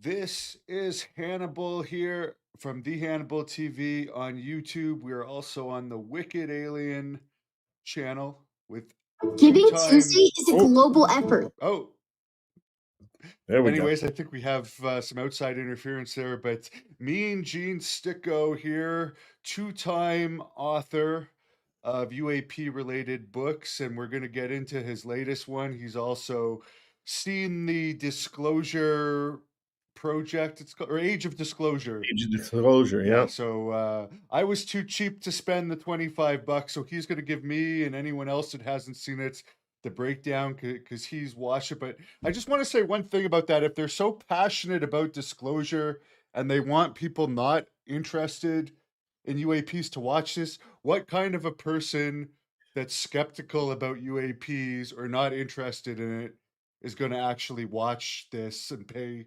This is Hannibal here from the Hannibal TV on YouTube. We are also on the Wicked Alien channel with Giving two-time. Tuesday is a global effort. Oh, There we go. anyways, I think we have some outside interference there, but me and Gene Sticco here, two-time author of UAP related books, and we're going to get into his latest one. He's also seen the Disclosure Project, it's called, or Age of Disclosure. Age of disclosure, Yeah, yeah. so I was too cheap to spend the $25, so he's going to give me and anyone else that hasn't seen it the breakdown because he's watched it. But I just want to say one thing about that. If they're so passionate about disclosure and they want people not interested in UAPs to watch this, what kind of a person that's skeptical about UAPs or not interested in it is going to actually watch this and pay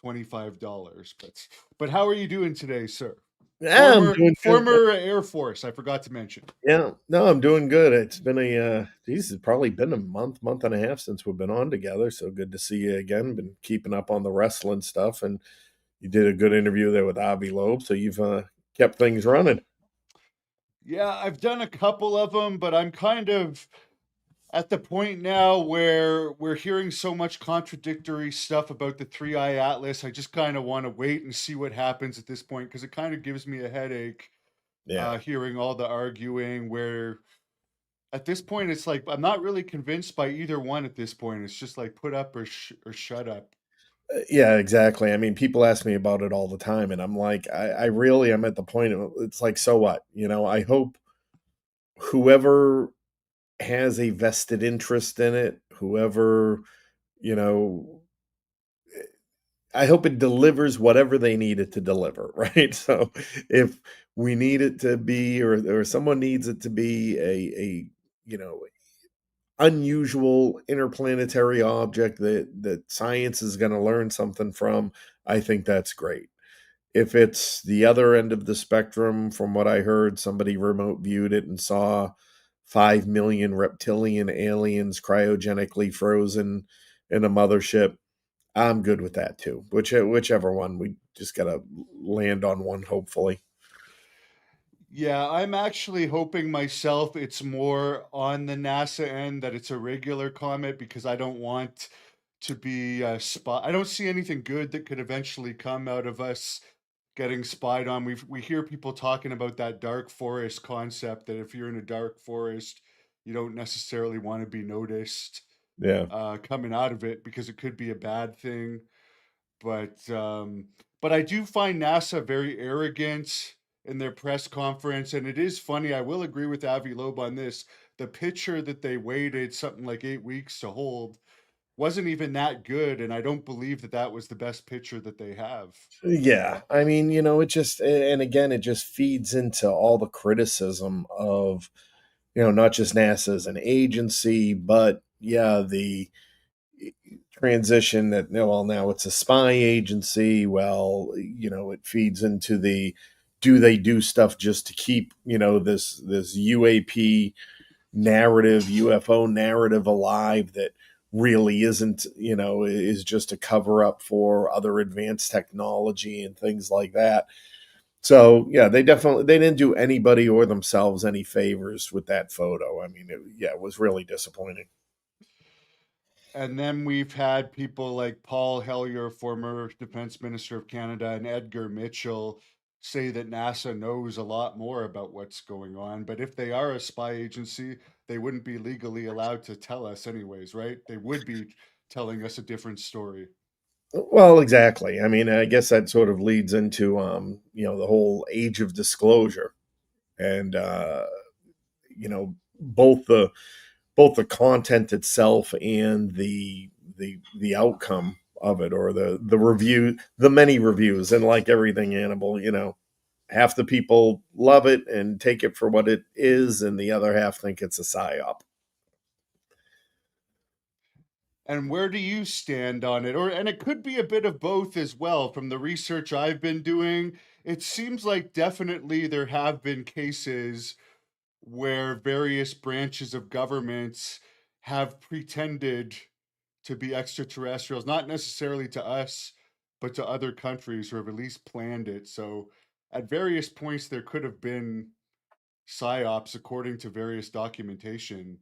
$25? But how are you doing today, sir? Yeah, I'm Former doing good. former Air Force, I forgot to mention. Yeah, no, I'm doing good. It's been geez, it's probably been a month and a half since we've been on together. So good to see you again. Been keeping up on the wrestling stuff, and you did a good interview there with Avi Loeb. So you've kept things running. Yeah, I've done a couple of them, but I'm kind of at the point now where we're hearing so much contradictory stuff about the Three Eye Atlas. I just kind of want to wait and see what happens at this point because it kind of gives me a headache Yeah. hearing all the arguing. Where at this point, it's like I'm not really convinced by either one. At this point, it's just like put up or shut up. Yeah, exactly. I mean, people ask me about it all the time, and I'm like, I really am at the point of it's like, so what? I hope whoever has a vested interest in it, whoever, you know, I hope it delivers whatever they need it to deliver, right? So if we need it to be, or someone needs it to be a unusual interplanetary object that science is going to learn something from, I think that's great. If it's the other end of the spectrum, from what I heard, somebody remote viewed it and saw 5 million reptilian aliens cryogenically frozen in a mothership. I'm good with that too. Whichever one, we just gotta land on one, hopefully. Yeah, I'm actually hoping myself it's more on the NASA end that it's a regular comet because I don't want to be spot. I don't see anything good that could eventually come out of us getting spied on. We hear people talking about that dark forest concept that if you're in a dark forest, you don't necessarily want to be noticed Yeah. coming out of it because it could be a bad thing. But but I do find NASA very arrogant in their press conference, and it is funny. I will agree with Avi Loeb on this. The picture that they waited something like 8 weeks to hold wasn't even that good, and I don't believe that that was the best picture that they have. Yeah. I mean, it just, and again, it just feeds into all the criticism of, not just NASA as an agency, but yeah, the transition that, well, now it's a spy agency. Well, it feeds into the, do they do stuff just to keep, this UAP narrative, UFO narrative alive that really isn't, is just a cover up for other advanced technology and things like that. So yeah, they didn't do anybody or themselves any favors with that photo. I mean, it was really disappointing. And then we've had people like Paul Hellyer, former defense minister of Canada, and Edgar Mitchell say that NASA knows a lot more about what's going on. But if they are a spy agency, they wouldn't be legally allowed to tell us, anyways, right? They would be telling us a different story. Well, exactly. I mean, I guess that sort of leads into the whole age of disclosure and both the content itself and the outcome of it, or the review, the many reviews. And like everything Hannibal, half the people love it and take it for what it is, and the other half think it's a psyop. And where do you stand on it? Or and it could be a bit of both as well. From the research I've been doing, it seems like definitely there have been cases where various branches of governments have pretended to be extraterrestrials, not necessarily to us, but to other countries who have at least planned it. So at various points, there could have been psyops according to various documentation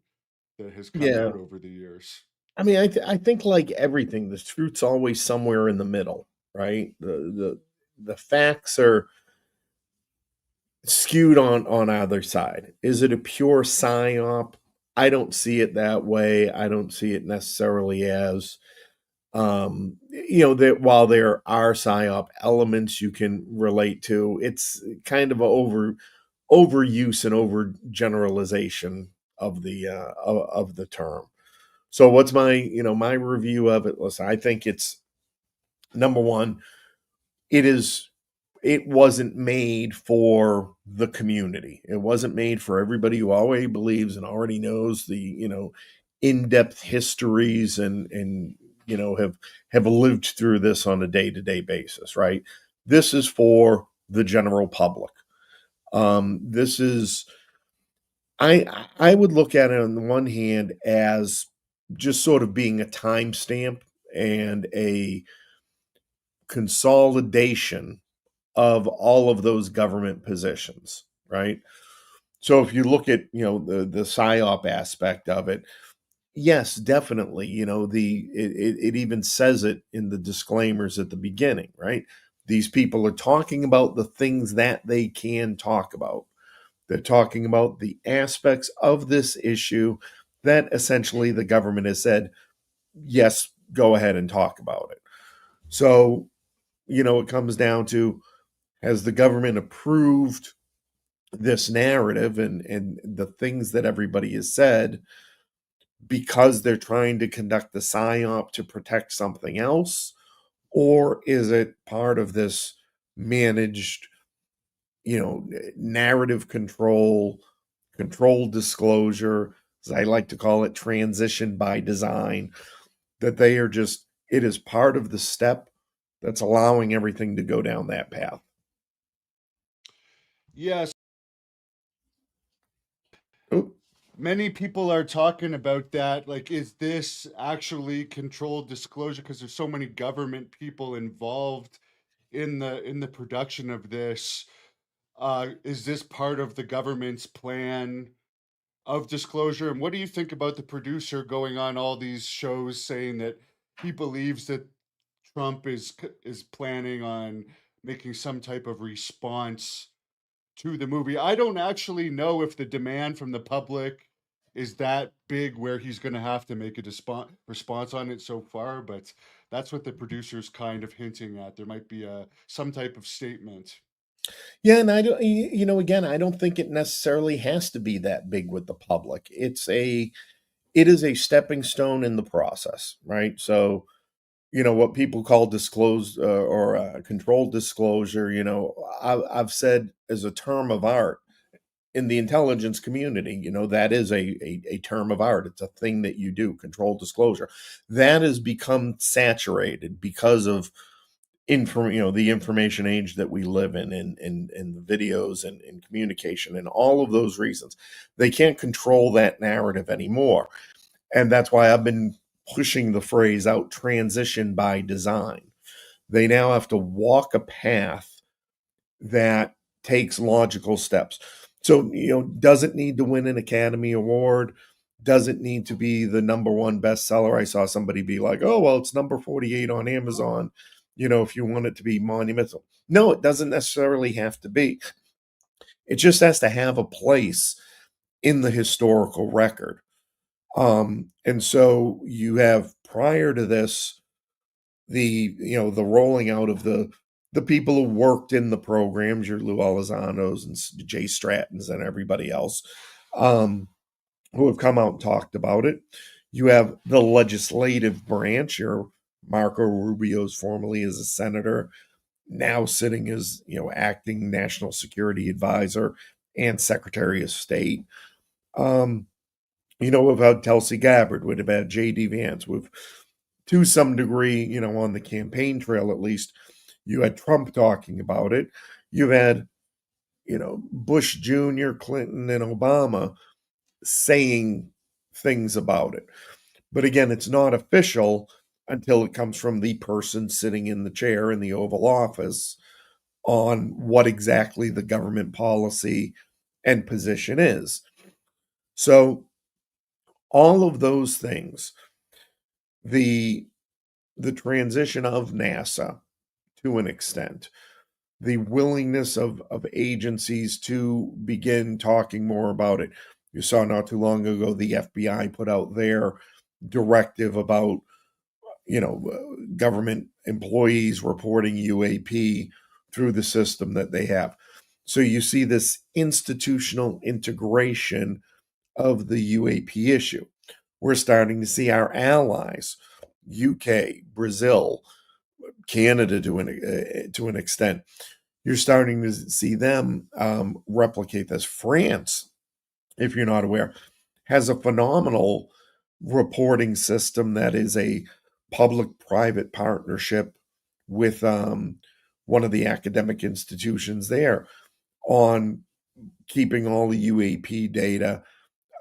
that has come Yeah. out over the years. I mean, I think like everything, the truth's always somewhere in the middle, right? The facts are skewed on either side. Is it a pure psyop? I don't see it that way. I don't see it necessarily as that while there are psyop elements you can relate to, it's kind of a overuse and overgeneralization of the term. So what's my review of it? Listen, I think it's number one, it is it wasn't made for the community. It wasn't made for everybody who already believes and already knows the, in-depth histories and have lived through this on a day-to-day basis, right? This is for the general public. This is I would look at it on the one hand as just sort of being a timestamp and a consolidation of all of those government positions, right? So if you look at, the psyop aspect of it, yes, definitely, it even says it in the disclaimers at the beginning, right? These people are talking about the things that they can talk about. They're talking about the aspects of this issue that essentially the government has said, yes, go ahead and talk about it. So, it comes down to, has the government approved this narrative and the things that everybody has said because they're trying to conduct the psyop to protect something else? Or is it part of this managed, narrative control disclosure, as I like to call it, transition by design, that they are just, it is part of the step that's allowing everything to go down that path. Yes, Oh, many people are talking about that. Like, is this actually controlled disclosure? Because there's so many government people involved in the production of this. Is this part of the government's plan of disclosure? And what do you think about the producer going on all these shows saying that he believes that Trump is planning on making some type of response to the movie? I don't actually know if the demand from the public is that big where he's going to have to make a response on it so far, but that's what the producer's kind of hinting at. There might be some type of statement. yeah, and I don't, again, I don't think it necessarily has to be that big with the public. It is a stepping stone in the process, right? So, what people call disclosed or controlled disclosure, I've said as a term of art in the intelligence community, that is a term of art. It's a thing that you do, controlled disclosure. That has become saturated because of the information age that we live in, and the videos and communication and all of those reasons. They can't control that narrative anymore. And that's why I've been pushing the phrase out, transition by design. They now have to walk a path that takes logical steps. So, does it need to win an Academy Award? Does it need to be the number one bestseller? I saw somebody be like, oh, well, it's number 48 on Amazon, if you want it to be monumental. No, it doesn't necessarily have to be. It just has to have a place in the historical record. And so you have, prior to this, the rolling out of the people who worked in the programs, your Lou Elizanos and Jay Strattons and everybody else, who have come out and talked about it. You have the legislative branch, your Marco Rubio's formerly as a senator, now sitting as, acting national security advisor and secretary of state. We've had Tulsi Gabbard, we've had J.D. Vance, we've, to some degree, on the campaign trail at least, you had Trump talking about it. You've had, Bush Jr., Clinton, and Obama saying things about it. But again, it's not official. until it comes from the person sitting in the chair in the Oval Office on what exactly the government policy and position is. So all of those things, the the transition of NASA to an extent, the willingness of agencies to begin talking more about it. You saw not too long ago the FBI put out their directive about, government employees reporting UAP through the system that they have. So you see this institutional integration of the UAP issue. We're starting to see our allies, UK, Brazil, Canada to an extent. You're starting to see them replicate this. France, if you're not aware, has a phenomenal reporting system that is a public-private partnership with one of the academic institutions there on keeping all the UAP data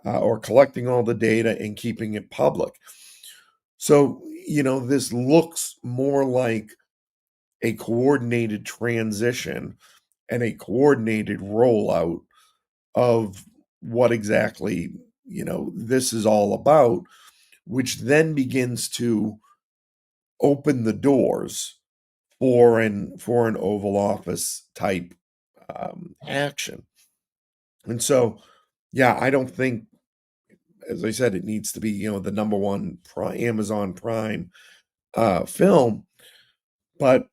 or collecting all the data and keeping it public. So, this looks more like a coordinated transition and a coordinated rollout of what exactly, this is all about, which then begins to open the doors for an Oval Office type action. And so, yeah, I don't think, as I said, it needs to be, the number one Amazon Prime film. But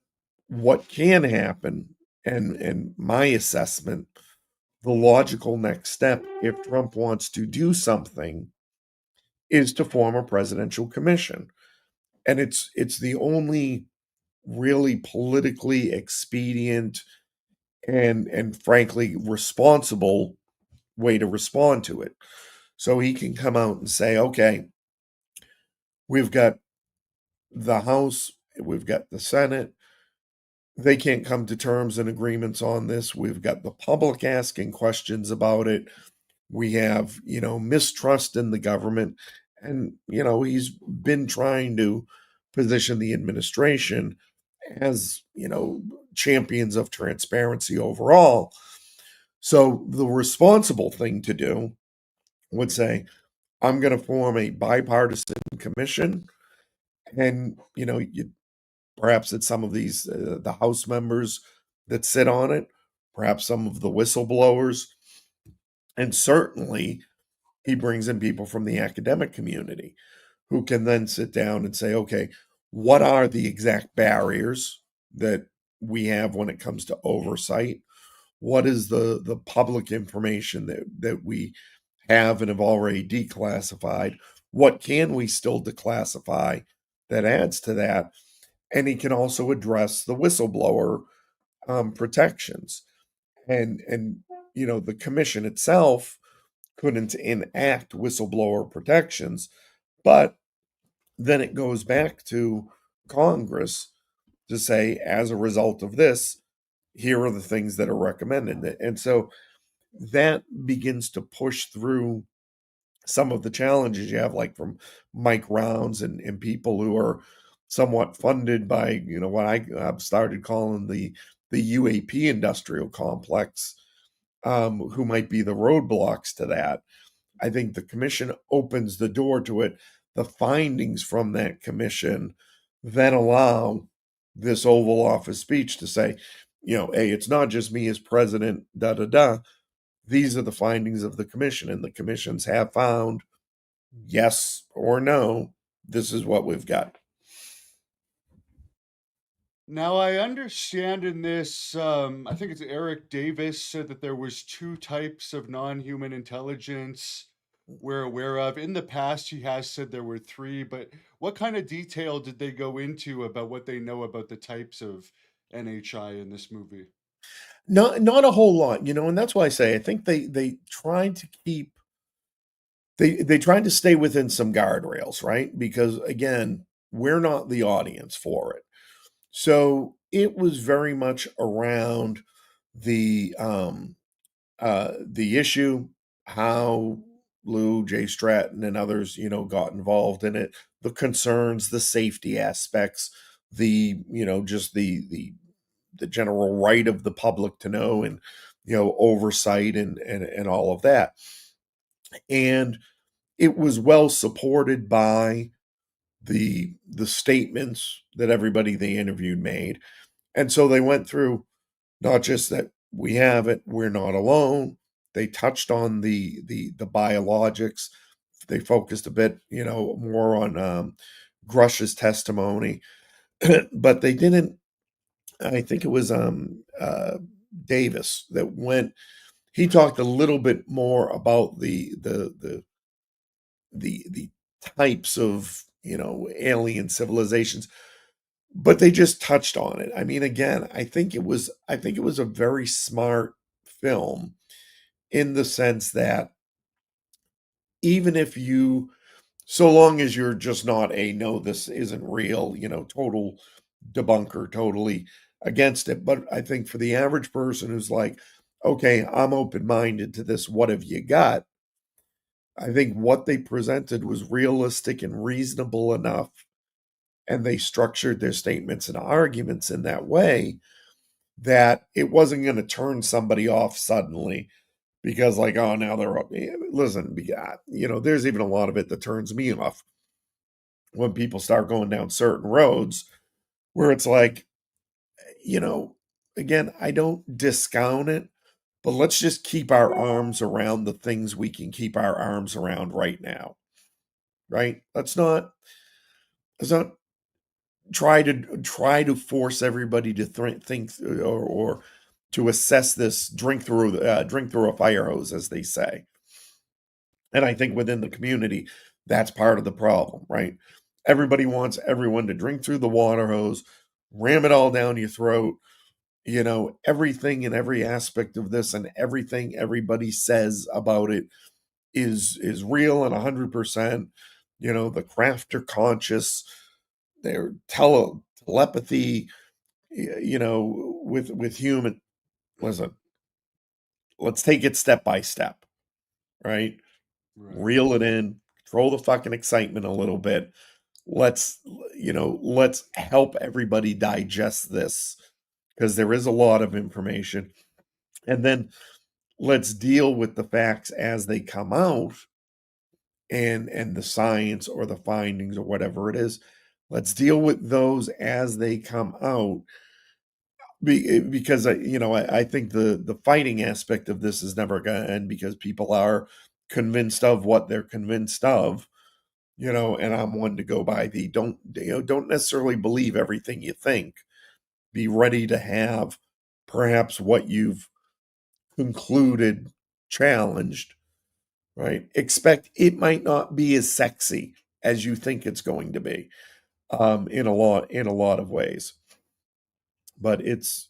what can happen, and my assessment, the logical next step, if Trump wants to do something, is to form a presidential commission. And it's the only really politically expedient and frankly responsible way to respond to it. So he can come out and say, okay, we've got the House, we've got the Senate. They can't come to terms and agreements on this. We've got the public asking questions about it. We have, mistrust in the government. And, he's been trying to position the administration as, champions of transparency overall. So the responsible thing to do would say, I'm going to form a bipartisan commission. And, perhaps it's some of these, the House members that sit on it, perhaps some of the whistleblowers. And certainly he brings in people from the academic community who can then sit down and say, okay, what are the exact barriers that we have when it comes to oversight? What is the public information that we have and have already declassified? What can we still declassify that adds to that? And he can also address the whistleblower protections. And the commission itself couldn't enact whistleblower protections, but then it goes back to Congress to say, as a result of this, here are the things that are recommended. And so that begins to push through some of the challenges you have, like from Mike Rounds and people who are somewhat funded by, what I started calling the UAP industrial complex, who might be the roadblocks to that. I think the commission opens the door to it. The findings from that commission then allow this Oval Office speech to say, hey, it's not just me as president, da da da. These are the findings of the commission, and the commissions have found, yes or no, this is what we've got. Now I understand in this, I think it's Eric Davis said that there was two types of non-human intelligence we're aware of. In the past, he has said there were three, but what kind of detail did they go into about what they know about the types of NHI in this movie? Not a whole lot, and that's why I say I think they tried to keep they tried to stay within some guardrails, right? Because again, we're not the audience for it. So it was very much around the issue, how Lou, Jay Stratton, and others, got involved in it, the concerns, the safety aspects, the just the general right of the public to know, and oversight, and all of that. And it was well supported by the statements that everybody they interviewed made. And so they went through not just that we have it, we're not alone. They touched on the biologics. They focused a bit, more on Grush's testimony, but they didn't. I think it was Davis that went. He talked a little bit more about the types of alien civilizations, but they just touched on it. I mean, again, I think it was a very smart film, in the sense that, even if you so long as you're just not a no, this isn't real, total debunker, totally against it. But I think for the average person who's like, okay, I'm open minded to this, what have you got? I think what they presented was realistic and reasonable enough, and they structured their statements and arguments in that way that it wasn't going to turn somebody off suddenly, because, like, oh, now they're up. Listen, there's even a lot of it that turns me off when people start going down certain roads where it's like, you know, again, I don't discount it, but let's just keep our arms around the things we can keep our arms around right now, right? Let's not try to force everybody to think, or to assess this, drink through a fire hose, as they say. And I think within the community, that's part of the problem, right? Everybody wants everyone to drink through the water hose, ram it all down your throat. Everything in every aspect of this, and everything everybody says about it is real and 100%. The crafter conscious, their telepathy, with human. Listen, let's take it step by step, right? Right. Reel it in, control the fucking excitement a little bit. Let's let's help everybody digest this, because there is a lot of information. And then let's deal with the facts as they come out, and the science or the findings or whatever it is. Let's deal with those as they come out. Because I think the fighting aspect of this is never going to end, because people are convinced of what they're convinced of. And I'm one to go by the don't necessarily believe everything you think. Be ready to have perhaps what you've concluded challenged, right? Expect it might not be as sexy as you think it's going to be, in a lot of ways. But it's,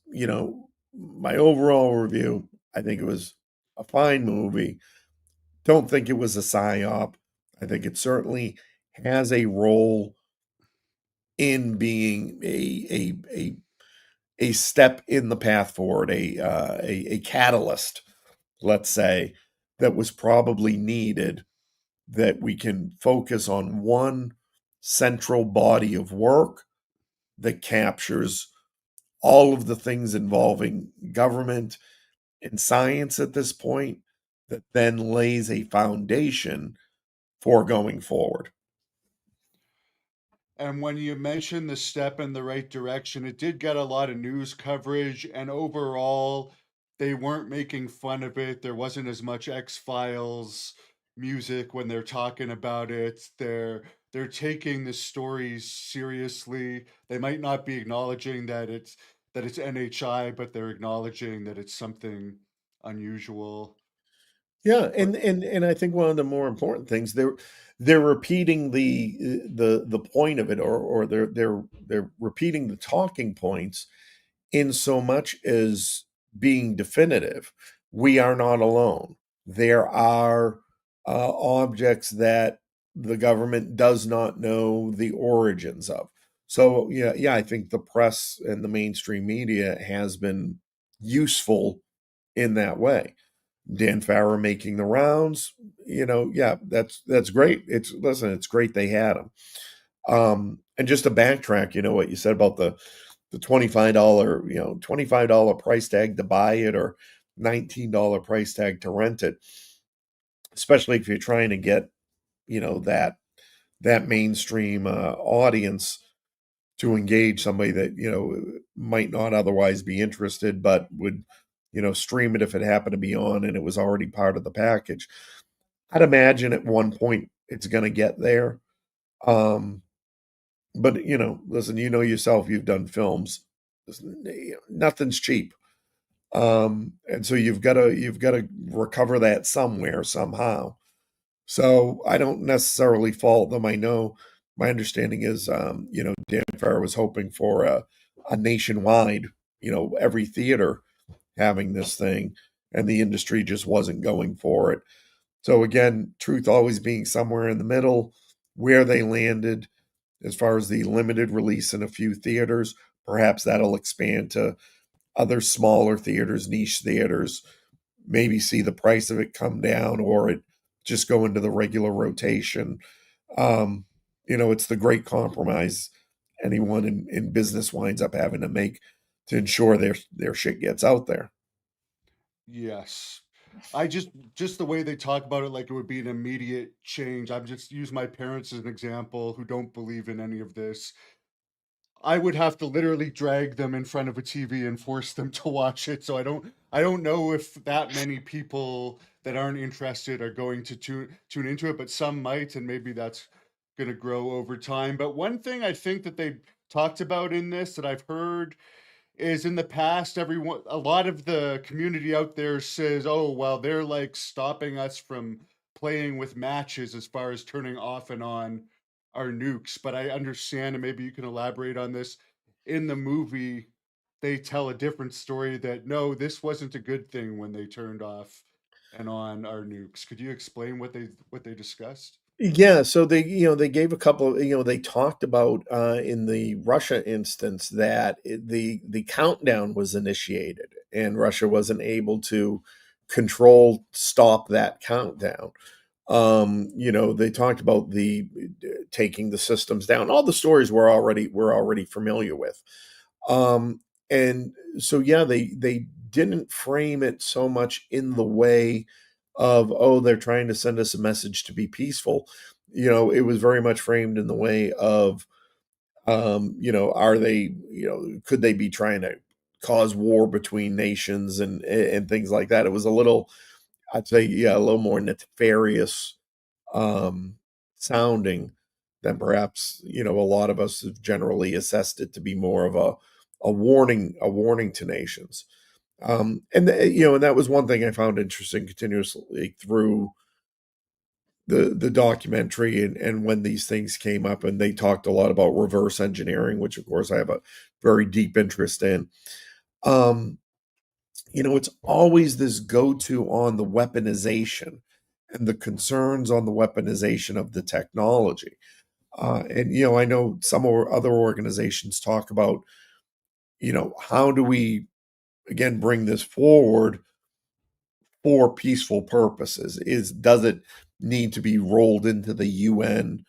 my overall review, I think it was a fine movie. Don't think it was a psyop. I think it certainly has a role in being a step in the path forward, a catalyst, let's say, that was probably needed, that we can focus on one central body of work that captures all of the things involving government and science at this point, that then lays a foundation for going forward. And when you mentioned the step in the right direction, it did get a lot of news coverage, and overall, they weren't making fun of it. There wasn't as much X-Files music when they're talking about it. They're taking the stories seriously. They might not be acknowledging that it's NHI, but they're acknowledging that it's something unusual. Yeah, But and I think one of the more important things, they're repeating the point of it, or they're repeating the talking points, in so much as being definitive. We are not alone. There are objects that the government does not know the origins of. So yeah, I think the press and the mainstream media has been useful in that way. Dan Farrer making the rounds, yeah, that's great. It's great they had him. And just to backtrack, what you said about the $25, $25 price tag to buy it, or $19 price tag to rent it, especially if you're trying to get, that mainstream audience to engage somebody that, might not otherwise be interested, but would, stream it if it happened to be on and it was already part of the package. I'd imagine at one point it's going to get there. Um, but listen, yourself, you've done films. Nothing's cheap. And so you've got to recover that somewhere, somehow. So I don't necessarily fault them. I know my understanding is, Dan Farr was hoping for a nationwide, every theater having this thing, and the industry just wasn't going for it. So again, truth always being somewhere in the middle, where they landed as far as the limited release in a few theaters, perhaps that'll expand to other smaller theaters, niche theaters, maybe see the price of it come down, or it just go into the regular rotation. Um, it's the great compromise anyone in business winds up having to make to ensure their shit gets out there. Yes. I just the way they talk about it like it would be an immediate change. I'm just use my parents as an example who don't believe in any of this. I would have to literally drag them in front of a TV and force them to watch it. So I don't know if that many people that aren't interested are going to tune into it, but some might, and maybe that's going to grow over time. But one thing I think that they talked about in this that I've heard is in the past, everyone, a lot of the community out there says, oh well, they're like stopping us from playing with matches as far as turning off and on our nukes. But I understand, and maybe you can elaborate on this. In the movie they tell a different story, that no, this wasn't a good thing when they turned off and on our nukes. Could you explain what they discussed? Yeah, so they gave a couple, they talked about in the Russia instance that the countdown was initiated and Russia wasn't able to stop that countdown. They talked about the taking the systems down. All the stories we're already familiar with. Um, and so yeah, they didn't frame it so much in the way of, oh, they're trying to send us a message to be peaceful. It was very much framed in the way of, are they, could they be trying to cause war between nations and things like that. It was a little, I'd say, yeah, a little more nefarious um, sounding than perhaps a lot of us have generally assessed it to be more of a warning to nations. And that was one thing I found interesting continuously through the documentary, and when these things came up, and they talked a lot about reverse engineering, which of course I have a very deep interest in. Um, it's always this go-to on the weaponization and the concerns on the weaponization of the technology. And I know some other organizations talk about, how do we again bring this forward for peaceful purposes? Does it need to be rolled into the UN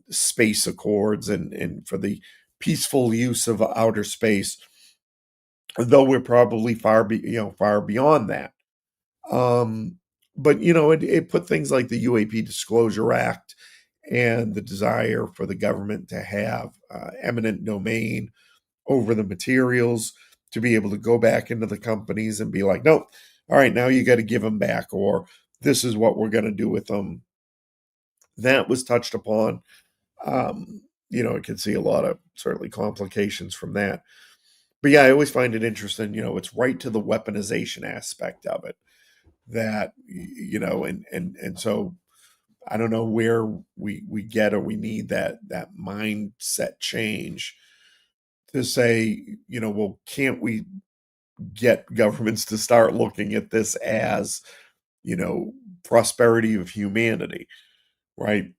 space accords and for the peaceful use of outer space? Though we're probably far beyond that. Um, but it put things like the UAP Disclosure Act and the desire for the government to have eminent domain over the materials, to be able to go back into the companies and be like, nope, all right, now you got to give them back, or this is what we're going to do with them. That was touched upon. I could see a lot of certainly complications from that. But yeah, I always find it interesting. It's right to the weaponization aspect of it that and so I don't know where we get, or we need that mindset change to say, well, can't we get governments to start looking at this as, you know, prosperity of humanity, right?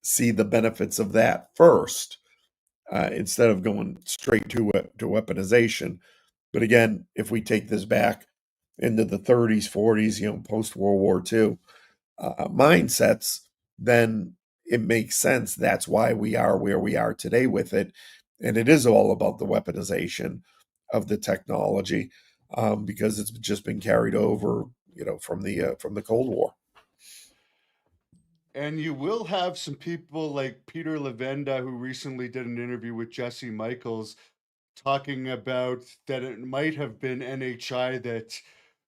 See the benefits of that first, instead of going straight to weaponization. But again, if we take this back into the 30s, 40s, post World War II mindsets, then it makes sense. That's why we are where we are today with it. And it is all about the weaponization of the technology, because it's just been carried over, from the Cold War. And you will have some people like Peter Levenda, who recently did an interview with Jesse Michaels, talking about that it might have been NHI that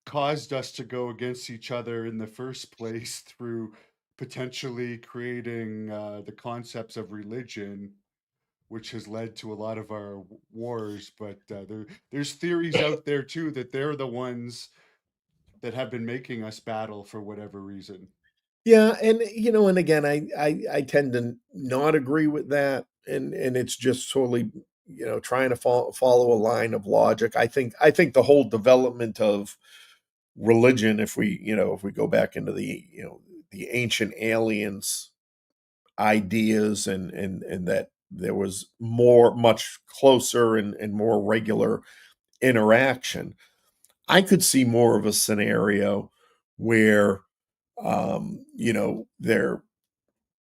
caused us to go against each other in the first place through potentially creating the concepts of religion, which has led to a lot of our wars. But there's theories out there too that they're the ones that have been making us battle for whatever reason. Yeah, and and again, I tend to not agree with that, and it's just totally, trying to follow a line of logic. I think the whole development of religion, if we go back into the ancient aliens ideas, and that there was much closer and more regular interaction, I could see more of a scenario where they're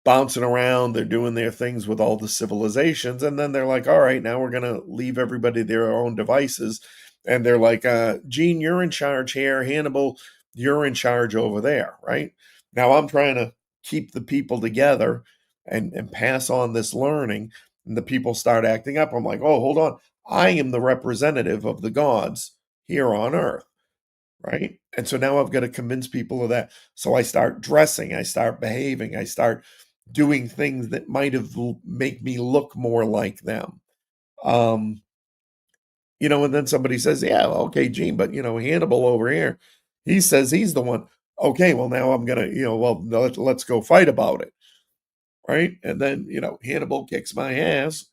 bouncing around, they're doing their things with all the civilizations, and then they're like, all right, now we're gonna leave everybody their own devices. And they're like, Gene, you're in charge here, Hannibal, you're in charge over there, right? Now I'm trying to keep the people together and pass on this learning, and the people start acting up. I'm like, oh, hold on, I am the representative of the gods here on earth, right? And so now I've got to convince people of that. So I start dressing, I start behaving, I start doing things that might have make me look more like them. Um, and then somebody says, "Yeah, well, okay, Gene, but Hannibal over here, he says he's the one." Okay, well now I'm gonna, well, no, let's go fight about it, right? And then Hannibal kicks my ass,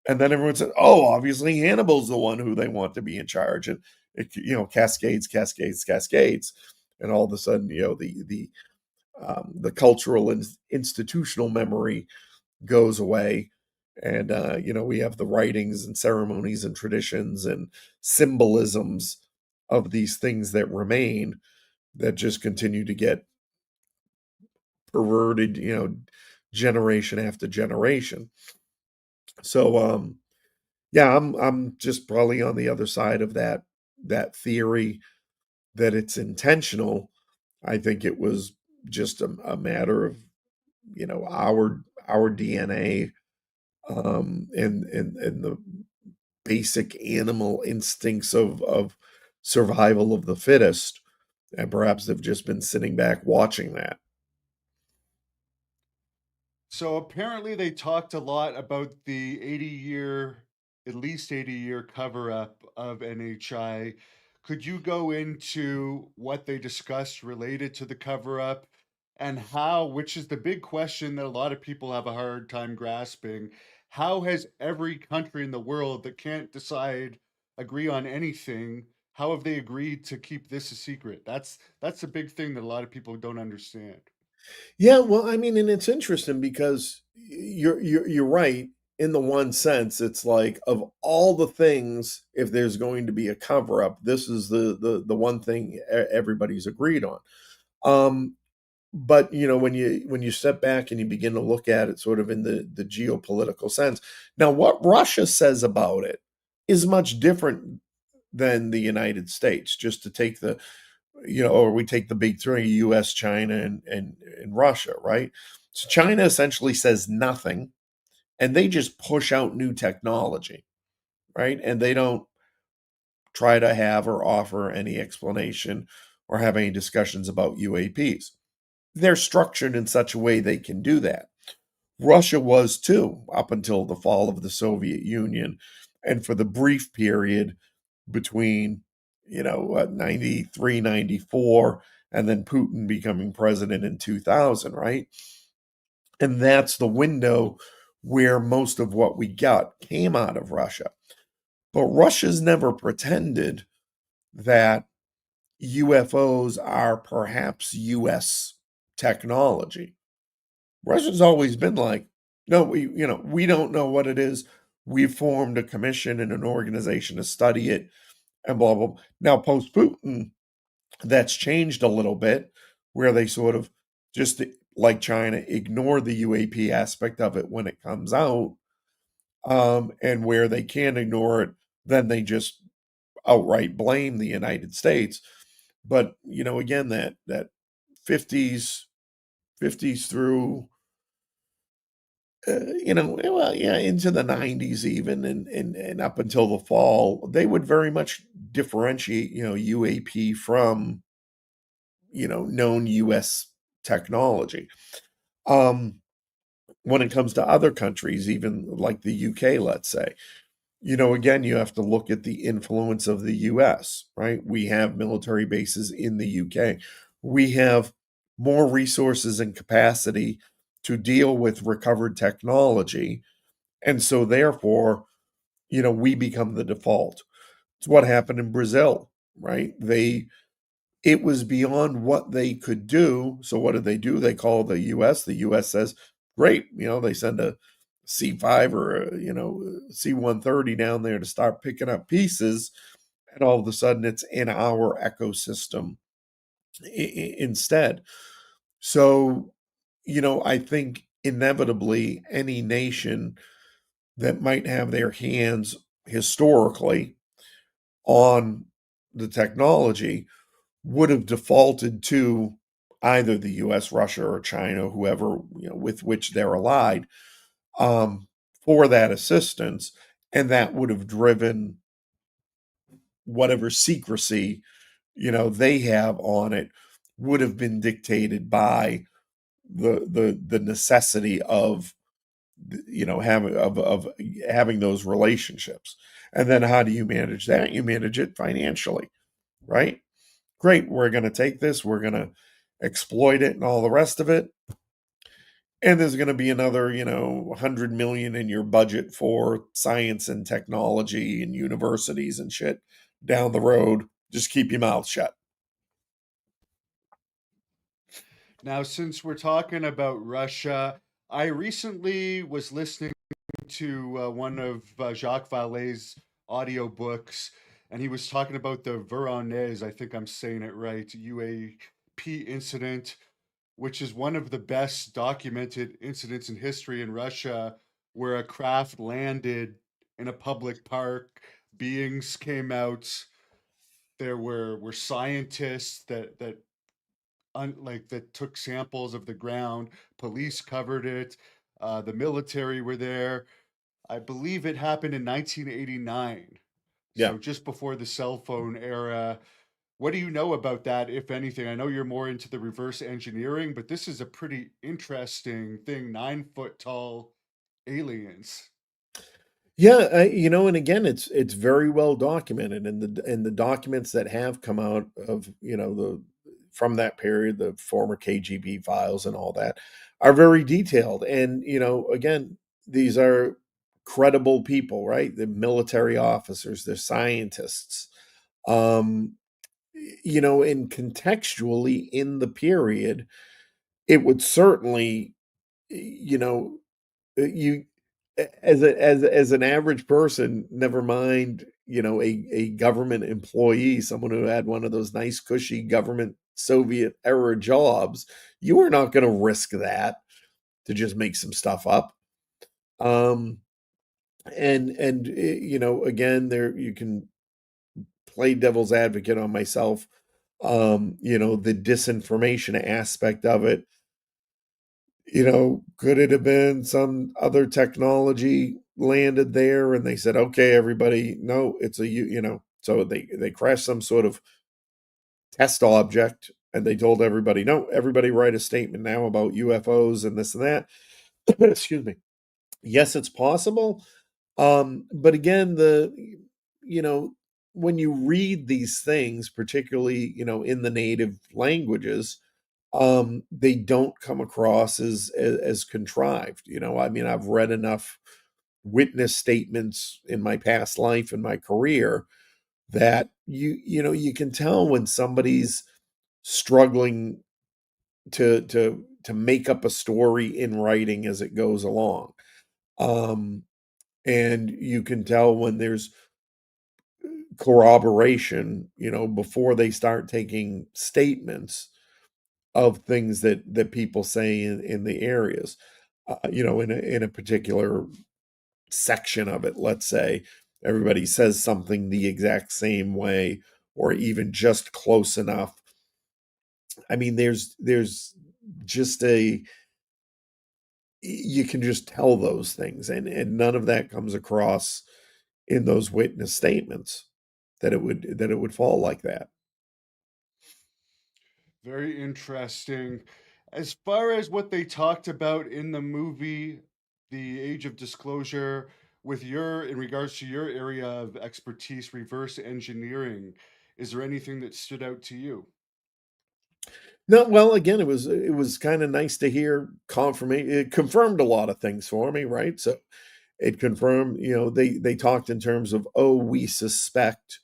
and then everyone said, "Oh, obviously Hannibal's the one who they want to be in charge," and it cascades, cascades, cascades, and all of a sudden the cultural and institutional memory goes away, and we have the writings and ceremonies and traditions and symbolisms of these things that remain, that just continue to get perverted, generation after generation. So yeah, I'm just probably on the other side of that theory that it's intentional. I think it was just a matter of our DNA, and the basic animal instincts of survival of the fittest, and perhaps they've just been sitting back watching that. So apparently they talked a lot about the at least 80-year cover up of NHI. Could you go into what they discussed related to the cover up and how, which is the big question that a lot of people have a hard time grasping, how has every country in the world that can't agree on anything, how have they agreed to keep this a secret? That's a big thing that a lot of people don't understand. Yeah, well, I mean, and it's interesting because you're right in the one sense. It's like, of all the things, if there's going to be a cover up, this is the one thing everybody's agreed on. Um, but when you step back and you begin to look at it sort of in the geopolitical sense, now what Russia says about it is much different than the United States. Just to take or we take the big three: US, China, and Russia, right? So China essentially says nothing, and they just push out new technology, right? And they don't try to have or offer any explanation or have any discussions about UAPs. They're structured in such a way they can do that. Russia was too, up until the fall of the Soviet Union, and for the brief period between 93, 94, and then Putin becoming president in 2000, right? And that's the window where most of what we got came out of Russia. But Russia's never pretended that UFOs are perhaps US technology. Russia's always been like, no, we don't know what it is. We've formed a commission and an organization to study it, and blah blah. Now, post Putin, that's changed a little bit, where they sort of just like China, ignore the UAP aspect of it when it comes out. And where they can't ignore it, then they just outright blame the United States. But again, that 50s 50s through well, yeah, into the 90s even, and up until the fall, they would very much differentiate, UAP from, known US technology. Um, when it comes to other countries, even like the UK, let's say, again, you have to look at the influence of the US, right? We have military bases in the UK. We have more resources and capacity to deal with recovered technology. And so, therefore, we become the default. It's what happened in Brazil, right? It was beyond what they could do. So, what did they do? They call the US. The US says, great. They send a C5 or C-130 down there to start picking up pieces, and all of a sudden it's in our ecosystem instead. So, I think inevitably any nation that might have their hands historically on the technology would have defaulted to either the US, Russia, or China, whoever, with which they're allied, for that assistance. And that would have driven whatever secrecy, they have on it, would have been dictated by the necessity of having those relationships. And then how do you manage that? You manage it financially, right? Great, we're going to take this, we're going to exploit it and all the rest of it. And there's going to be another, 100 million in your budget for science and technology and universities and shit down the road. Just keep your mouth shut. Now, since we're talking about Russia, I recently was listening to one of Jacques Vallée's audiobooks, and he was talking about the Voronezh, I think I'm saying it right, UAP incident, which is one of the best documented incidents in history in Russia, where a craft landed in a public park. Beings came out. There were scientists that took samples of the ground. Police covered it. The military were there. I believe it happened in 1989. Yeah. So just before the cell phone era. What do you know about that, if anything? I know you're more into the reverse engineering, but this is a pretty interesting thing. 9 foot tall aliens. Yeah, and again, it's very well documented, and the documents that have come out of the from that period, the former KGB files and all that, are very detailed. And again, these are credible people, right? They're military officers, they're scientists, um, and contextually in the period, it would certainly, you as an average person, never mind, a government employee, someone who had one of those nice cushy government Soviet era jobs, you are not going to risk that to just make some stuff up. Um and again, there you can play devil's advocate on myself. The disinformation aspect of it, could it have been some other technology landed there and they said, okay, everybody, no, it's so they crashed some sort of test object and they told everybody, no, everybody write a statement now about UFOs and this and that. Excuse me. Yes, it's possible. But again, you know, when you read these things, particularly, in the native languages, they don't come across as contrived. I mean, I've read enough witness statements in my past life and my career that you can tell when somebody's struggling to make up a story in writing as it goes along. Um, and you can tell when there's corroboration, before they start taking statements of things that people say in the areas. In a particular section of it, let's say everybody says something the exact same way or even just close enough. I mean, there's just a you can just tell those things, and none of that comes across in those witness statements that it would fall like that. Very interesting. As far as what they talked about in the movie, The Age of Disclosure, with your, in regards to your area of expertise, reverse engineering, is there anything that stood out to you? No, well, again, it was kind of nice to hear confirmation. It confirmed a lot of things for me, right? So it confirmed, they talked in terms of, oh, we suspect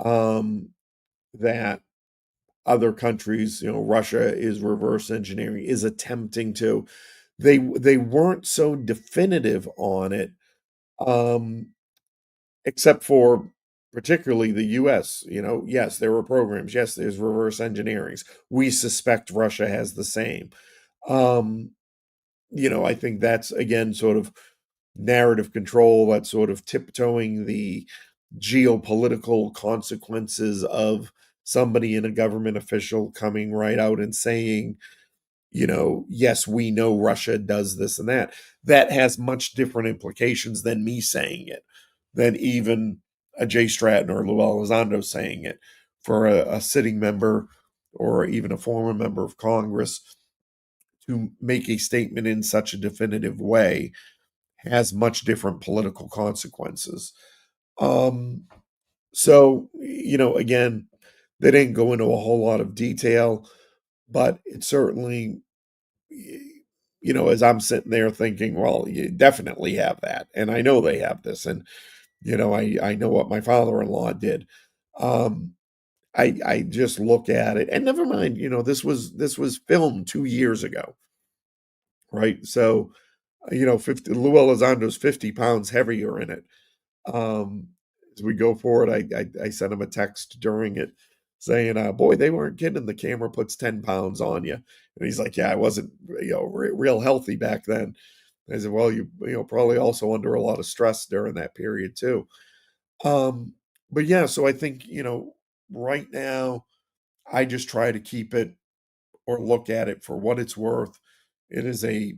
um, that other countries, Russia is reverse engineering, is attempting to. They weren't so definitive on it, um, except for particularly the US. Yes, there were programs. Yes, there's reverse engineerings. We suspect Russia has the same. Um, I think that's again sort of narrative control, that's sort of tiptoeing the geopolitical consequences of somebody in a government official coming right out and saying, yes, we know Russia does this and that. That has much different implications than me saying it, than even a Jay Stratton or Lou Elizondo saying it. For a sitting member or even a former member of Congress to make a statement in such a definitive way has much different political consequences. Um, again, they didn't go into a whole lot of detail, but it certainly, as I'm sitting there thinking, well, you definitely have that. And I know they have this. And, I know what my father-in-law did. Um, I just look at it and never mind, this was filmed 2 years ago, right? So, 50, Lou Elizondo's 50 pounds heavier in it. Um, as we go forward, I sent him a text during it saying, boy, they weren't kidding. The camera puts 10 pounds on you. And he's like, yeah, I wasn't, real healthy back then. I said, well, probably also under a lot of stress during that period too. Um, but yeah, so I think, right now I just try to keep it or look at it for what it's worth. It is a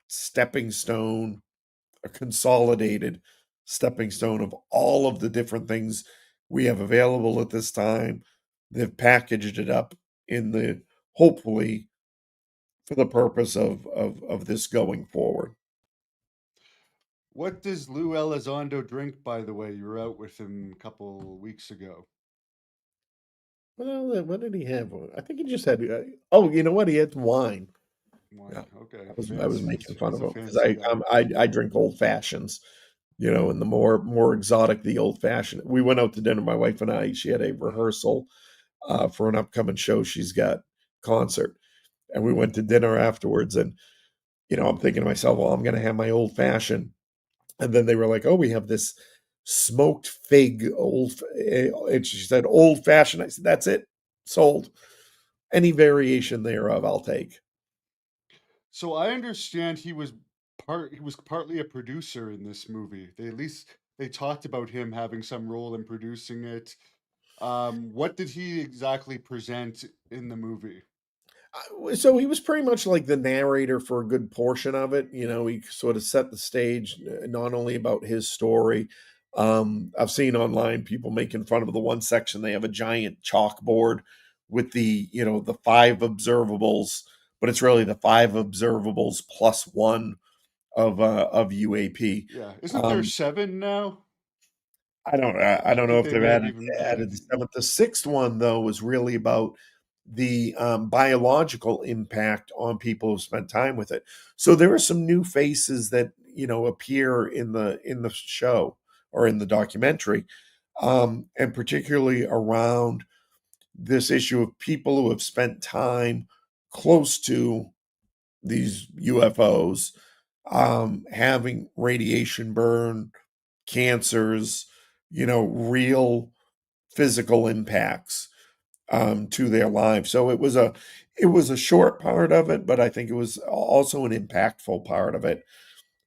stepping stone, a consolidated stepping stone of all of the different things we have available at this time. They've packaged it up in the hopefully for the purpose of this going forward. What does Lou Elizondo drink, by the way? You were out with him a couple weeks ago. Well, what did he have? I think he just had. Oh, you know what? He had wine. Yeah, Wine. Okay. I was Fancy. making fun He's of a him because fancy guy. I drink old fashions, and the more exotic the old fashioned. We went out to dinner, my wife and I. She had a rehearsal for an upcoming show she's got concert, and we went to dinner afterwards. And I'm thinking to myself, well, I'm going to have my old fashioned, and then they were like, oh, we have this smoked fig and she said old fashioned. I said, that's it, sold. Any variation thereof, I'll take. So I understand he was partly a producer in this movie. They at least they talked about him having some role in producing it. What did he exactly present in the movie? So he was pretty much like the narrator for a good portion of it. He sort of set the stage, not only about his story. I've seen online people making fun of the one section. They have a giant chalkboard with the five observables, but it's really the five observables plus one of UAP. Yeah, isn't there Um, seven now? I I don't know think if they they've may have added even added the seventh. The sixth one though was really about the biological impact on people who've spent time with it. So there are some new faces that appear in the show or in the documentary, and particularly around this issue of people who have spent time close to these UFOs, having radiation burn, cancers, real physical impacts. to their lives. So it was a short part of it, but I think it was also an impactful part of it.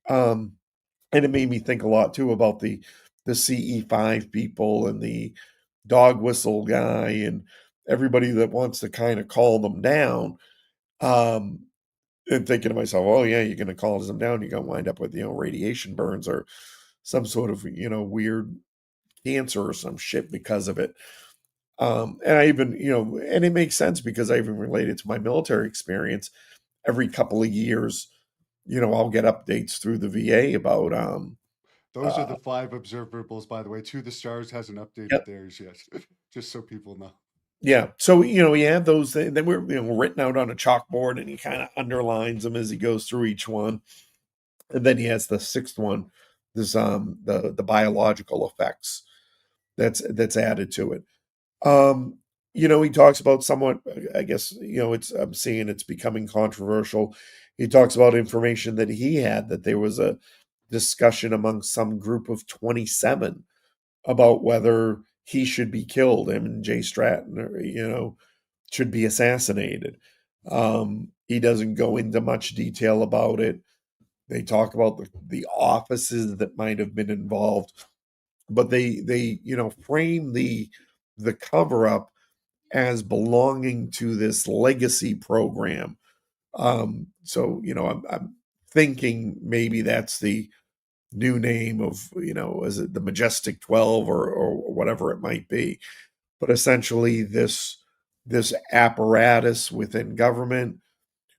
Um, and it made me think a lot too about the CE5 people and the dog whistle guy and everybody that wants to kind of call them down. Um, and thinking to myself, oh yeah, you're going to call them down, you're going to wind up with radiation burns or some sort of weird cancer or some shit because of it. And I even, and it makes sense because I even related to my military experience. Every couple of years, I'll get updates through the VA about, Those are uh, the five observables, by the way. To the Stars hasn't updated yep, theirs yet, just so people know. yeah. So, you have those, then we're, written out on a chalkboard and he kind of underlines them as he goes through each one. And then he has the sixth one, this, the biological effects that's added to it. Um, he talks about somewhat, I guess, I'm seeing it's becoming controversial. He talks about information that he had that there was a discussion among some group of 27 about whether he should be killed, him and Jay Stratton, or, should be assassinated. He doesn't go into much detail about it. They talk about the offices that might have been involved, but they frame the cover up as belonging to this legacy program. So I'm thinking maybe that's the new name of is it the Majestic 12 or whatever it might be. But essentially, this apparatus within government,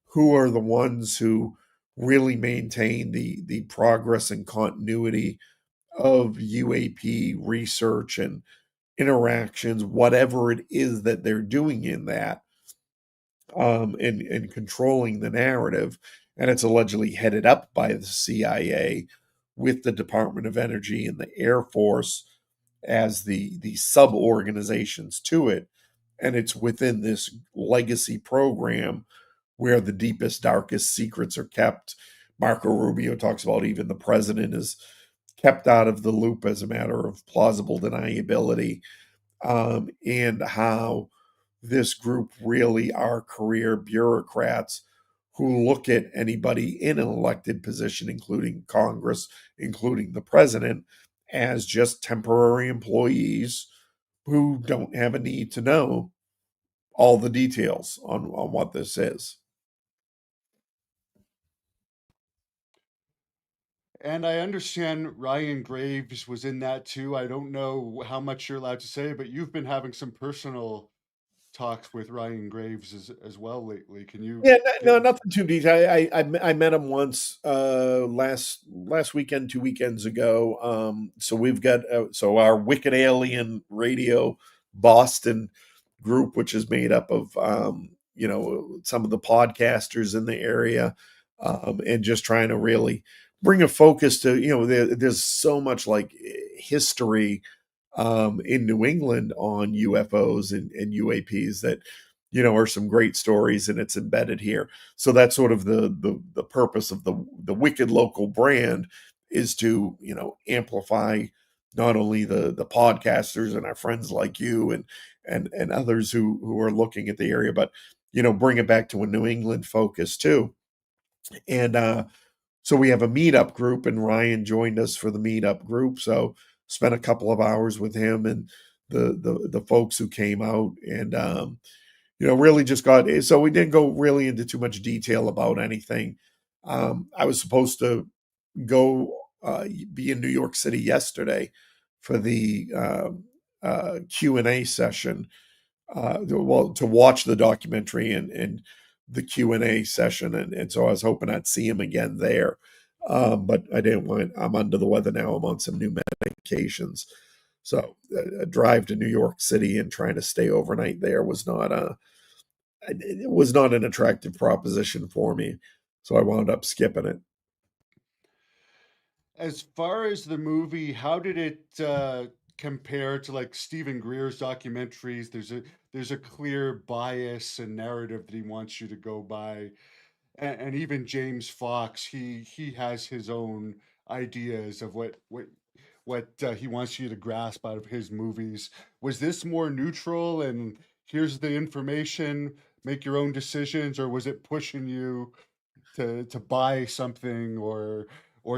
who are the ones who really maintain the progress and continuity of UAP research and interactions, whatever it is that they're doing in that, and controlling the narrative. And it's allegedly headed up by the CIA with the Department of Energy and the Air Force as the sub organizations to it. And it's within this legacy program where the deepest, darkest secrets are kept. Marco Rubio talks about even the president is kept out of the loop as a matter of plausible deniability, and how this group really are career bureaucrats who look at anybody in an elected position, including Congress, including the president, as just temporary employees who don't have a need to know all the details on what this is. And I understand Ryan Graves was in that too. I don't know how much you're allowed to say, but you've been having some personal talks with Ryan Graves as well lately. Can you Yeah, get? no, nothing too deep. I met him once last weekend, 2 weekends ago. So we've got so our Wicked Alien Radio Boston group, which is made up of some of the podcasters in the area, and just trying to really bring a focus to there's so much like history in New England on UFOs and UAPs that are some great stories, and it's embedded here. So that's sort of the purpose of the Wicked Local brand, is to amplify not only the podcasters and our friends like you and others who are looking at the area, but bring it back to a New England focus too. And so we have a meetup group, and Ryan joined us for the meetup group. So spent a couple of hours with him and the folks who came out, and really just got. So we didn't go really into too much detail about anything. I was supposed to go be in New York City yesterday for the Q&A session, well, to watch the documentary and the Q&A session, and so I was hoping I'd see him again there, but I didn't want. I'm under the weather now. I'm on some new medications, so a drive to New York City and trying to stay overnight there was not it was not an attractive proposition for me, so I wound up skipping it. As far as the movie, how did it compare to like Stephen Greer's documentaries? There's a clear bias and narrative that he wants you to go by, and even James Fox, he has his own ideas of what he wants you to grasp out of his movies. Was this more neutral, and here's the information, make your own decisions, or was it pushing you to buy something or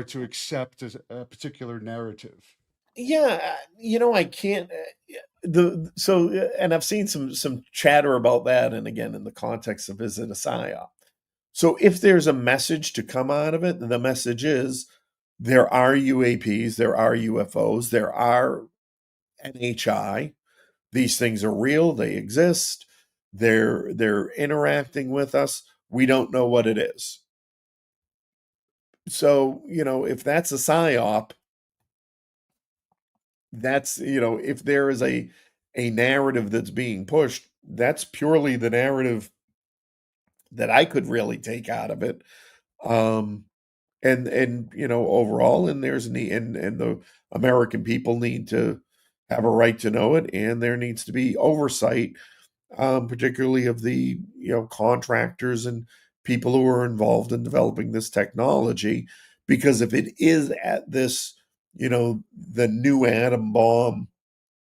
to accept a particular narrative? Yeah, I can't. And I've seen some chatter about that, and again, in the context of is it a psyop? So if there's a message to come out of it, the message is there are UAPs, there are UFOs, there are NHI. These things are real, they exist. They're interacting with us. We don't know what it is. So, if that's a psyop, that's, if there is a narrative that's being pushed, that's purely the narrative that I could really take out of it. Um and overall, and there's need, and the American people need to have a right to know it, and there needs to be oversight, particularly of the contractors and people who are involved in developing this technology, because if it is at this the new atom bomb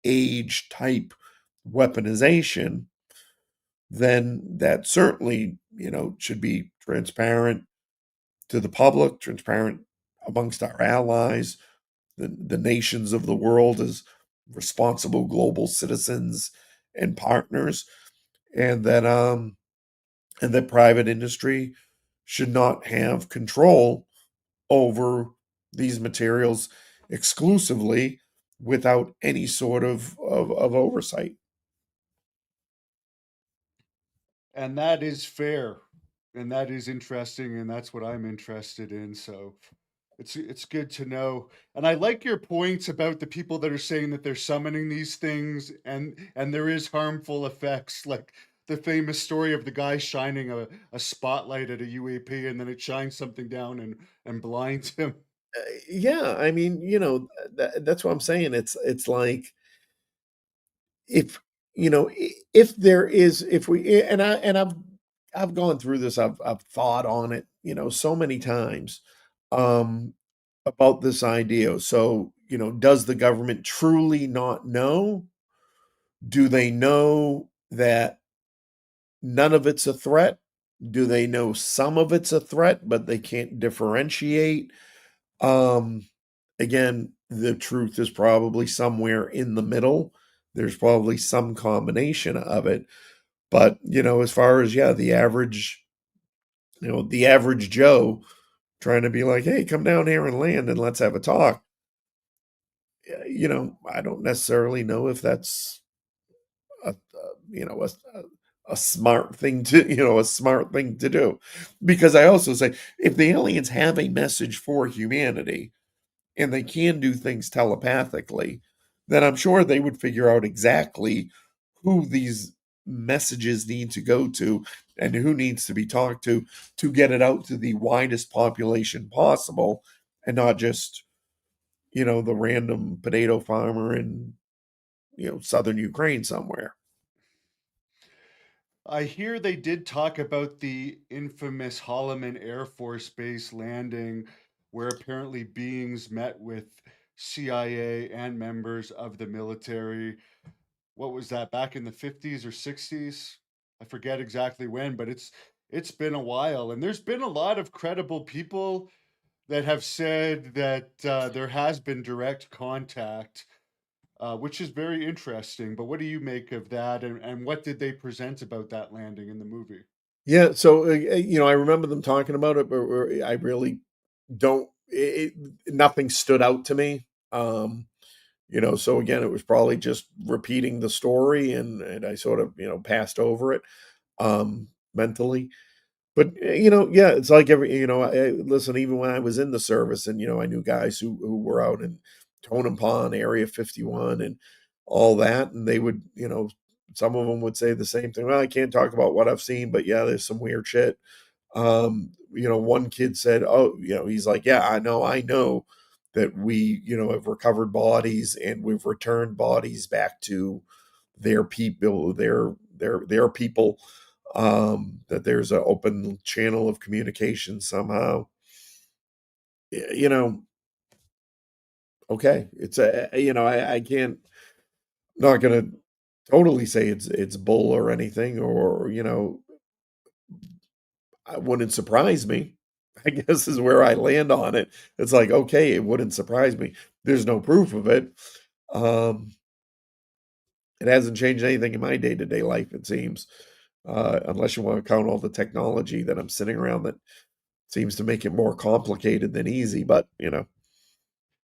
age type weaponization, then that certainly should be transparent to the public, transparent amongst our allies, the nations of the world as responsible global citizens and partners, and that private industry should not have control over these materials exclusively without any sort of oversight. And that is fair, and that is interesting, and that's what I'm interested in. So it's good to know. And I like your points about the people that are saying that they're summoning these things, and there is harmful effects, like the famous story of the guy shining a spotlight at a UAP, and then it shines something down and blinds him. Yeah, I mean, that's what I'm saying. It's like, if if there is, if we, and I've gone through this, I've thought on it so many times, um about this idea. So does the government truly not know? Do they know that none of it's a threat? Do they know some of it's a threat but they can't differentiate? um Again, the truth is probably somewhere in the middle. There's probably some combination of it. But, as far as, yeah, the average Joe trying to be like, hey, come down here and land and let's have a talk. I don't necessarily know if that's a, a smart thing to, do. Because I also say, if the aliens have a message for humanity, and they can do things telepathically, then I'm sure they would figure out exactly who these messages need to go to and who needs to be talked to get it out to the widest population possible, and not just, the random potato farmer in, southern Ukraine somewhere. I hear they did talk about the infamous Holloman Air Force Base landing, where apparently beings met with CIA and members of the military. What was that, back in the 50s or 60s? I forget exactly when, but it's been a while, and there's been a lot of credible people that have said that there has been direct contact, which is very interesting. But what do you make of that, and what did they present about that landing in the movie? Yeah, so I remember them talking about it, but I really don't. Nothing stood out to me. So again, it was probably just repeating the story, and I sort of passed over it mentally. But yeah, it's like listen, even when I was in the service, and I knew guys who were out in Tonopah, Area 51, and all that, and they would, some of them would say the same thing. Well, I can't talk about what I've seen, but yeah, there's some weird shit. One kid said, "Oh, he's like, yeah, I know that we, have recovered bodies and we've returned bodies back to their people, their people. That there's an open channel of communication somehow." Y- You know, okay, it's I can't, not gonna totally say it's bull or anything, or it wouldn't surprise me. I guess is where I land on it. It's like, okay, it wouldn't surprise me. There's no proof of it. Um, it hasn't changed anything in my day-to-day life, it seems, unless you want to count all the technology that I'm sitting around that seems to make it more complicated than easy. But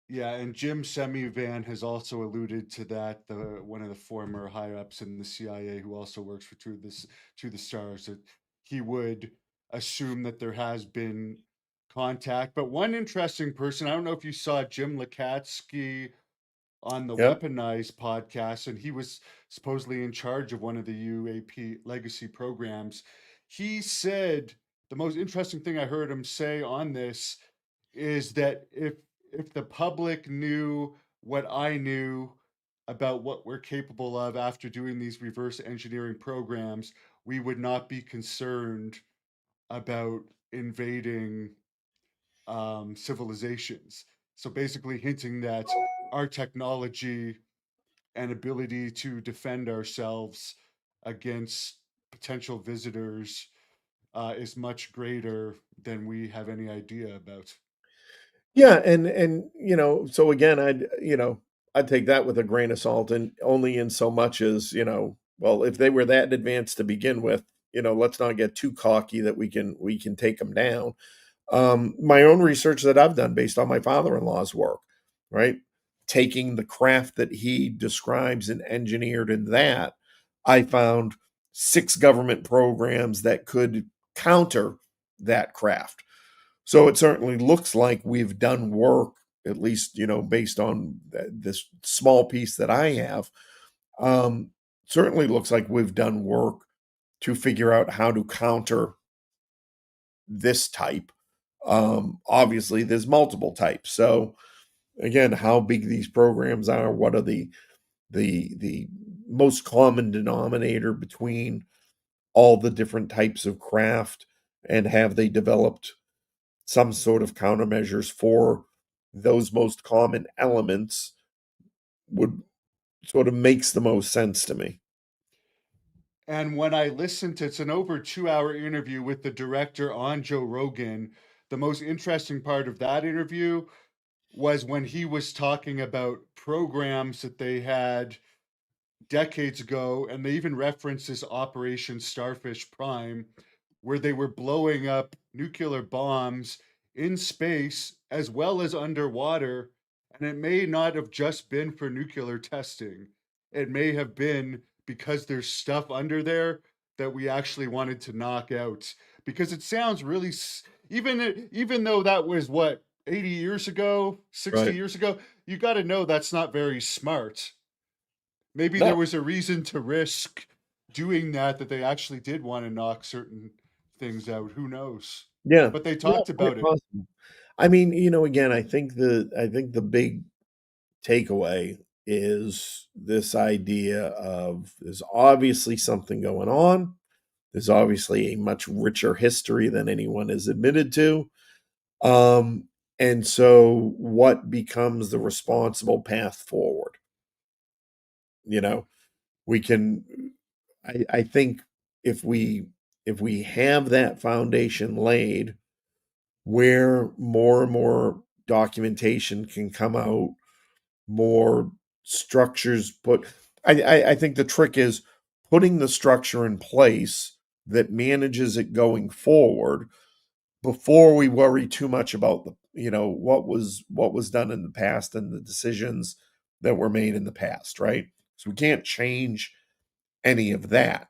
Yeah, and Jim Semivan has also alluded to that. The one of the former high ups in the CIA who also works for To the Stars, that he would assume that there has been contact. But one interesting person, I don't know if you saw Jim Lukatsky on the yeah, Weaponized podcast, and he was supposedly in charge of one of the UAP legacy programs. He said the most interesting thing I heard him say on this is that if the public knew what I knew about what we're capable of after doing these reverse engineering programs, we would not be concerned about invading civilizations. So basically, hinting that our technology and ability to defend ourselves against potential visitors is much greater than we have any idea about. yeah, and so again, I'd take that with a grain of salt, and only in so much as well, if they were that advanced to begin with, let's not get too cocky that we can take them down. My own research that I've done based on my father-in-law's work, right? Taking the craft that he describes and engineered in that, I found 6 government programs that could counter that craft. So it certainly looks like we've done work, at least, based on this small piece that I have. Um, Certainly looks like we've done work to figure out how to counter this type. Obviously, there's multiple types. So again, how big these programs are, what are the most common denominator between all the different types of craft, and have they developed some sort of countermeasures for those most common elements would sort of makes the most sense to me. And when I listened to it's an over 2 hour interview with the director on Joe Rogan, the most interesting part of that interview was when he was talking about programs that they had decades ago, and they even referenced this Operation Starfish Prime, where they were blowing up nuclear bombs in space as well as underwater. And it may not have just been for nuclear testing, it may have been because there's stuff under there that we actually wanted to knock out. Because it sounds really, even though that was what, 80 years ago, 60 Right. years ago, you got to know that's not very smart. Maybe there No. was a reason to risk doing that, that they actually did want to knock certain things out. Who knows? Yeah. But they Yeah, talked quite about it. possible. I mean, again, I think the big takeaway is this idea of there's obviously something going on. There's obviously a much richer history than anyone has admitted to. Um, and so what becomes the responsible path forward? You know, we can I think if we have that foundation laid where more and more documentation can come out, more structures put. I think the trick is putting the structure in place that manages it going forward before we worry too much about the what was done in the past and the decisions that were made in the past, right? So we can't change any of that,